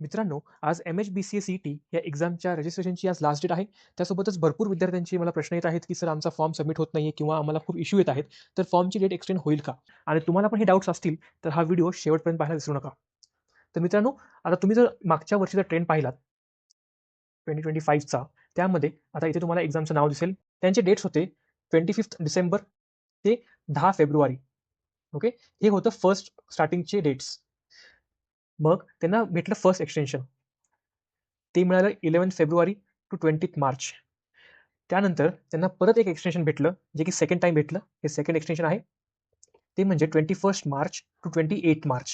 मित्रांनो, आज एम-एच-बी-सी-ए-सी-ई-टी या एक्झामच्या रजिस्ट्रेशनची आज लास्ट डेट आहे. त्यासोबतच भरपूर विद्यार्थ्यांची मला प्रश्न येत आहेत, की सर आमचा फॉर्म सबमिट होत नाहीये किंवा आम्हाला खूप इश्यू येत आहेत. तर फॉर्मची डेट एक्सटेंड होईल का? आणि तुम्हाला पण हे डाउट्स असतील, तर हा व्हिडिओ शेवटपर्यंत पाहायला विसरू नका. तर मित्रांनो, आता तुम्ही जर मागच्या वर्षीचा ट्रेंड पाहिलात 2025चा, त्यामध्ये आता इथे तुम्हाला एक्झामचं नाव दिसेल. त्यांचे डेट्स होते 25 डिसेंबर ते 10 फेब्रुवारी. ओके. हे होतं फर्स्ट स्टार्टिंगचे डेट्स. मग त्यांना भेटलं फर्स्ट एक्सटेन्शन. ते मिळालं 11 फेब्रुवारी टू 20 मार्च. त्यानंतर त्यांना परत एक एक्सटेन्शन भेटलं, जे की सेकंड टाईम भेटलं. हे सेकंड एक्सटेन्शन आहे. ते म्हणजे 21 मार्च टू 28 मार्च.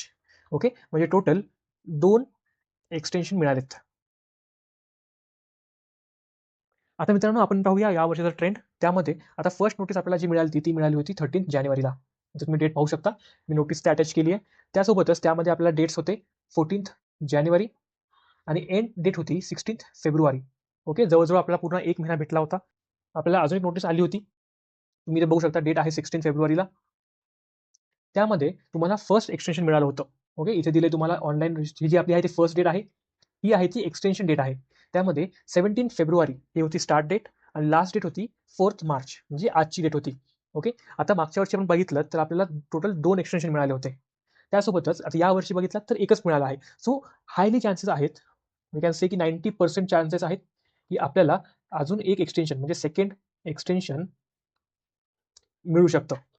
ओके. म्हणजे टोटल 2 एक्सटेन्शन मिळालेत. आता मित्रांनो आपण पाहूया या वर्षीचा ट्रेंड. त्यामध्ये आता फर्स्ट नोटीस आपल्याला जी मिळाली ती मिळाली होती 13 जानेवारीला. जर तुम्ही डेट पाहू शकता. मी नोटीस ते अटॅच केली आहे. त्यासोबतच त्यामध्ये आपल्याला डेट्स होते 14 जानेवारी आणि एंड डेट होती 16 फेब्रुवारी. ओके. जवळ-जवळ आपल्याला पूर्ण 1 महिना भेटला होता. आपल्याला अजून एक नोटीस आली होती. तुम्ही इथे बघू शकता डेट आहे 16 फेब्रुवारीला. त्यामध्ये तुम्हाला फर्स्ट एक्सटेन्शन मिळालं होतं. ओके. इथे दिले तुम्हाला ऑनलाईन ही जी आपली आहे ती फर्स्ट डेट आहे. ही आहे ती एक्सटेन्शन डेट आहे. त्यामध्ये 17 फेब्रुवारी ही होती स्टार्ट डेट आणि लास्ट डेट होती 4 मार्च म्हणजे आजची डेट होती. ओके. आता मागच्या वर्षी आपण बघितलं तर आपल्याला टोटल 2 एक्सटेन्शन मिळाले होते. त्यासोबतच आता यावर्षी बघितलात तर एकच मिळाला आहे. सो हायली चान्सेस आहेत. वी कॅन से की 90% चान्सेस आहेत, की आपल्याला अजून एक एक्सटेन्शन म्हणजे सेकंड एक्सटेन्शन मिळू शकतं.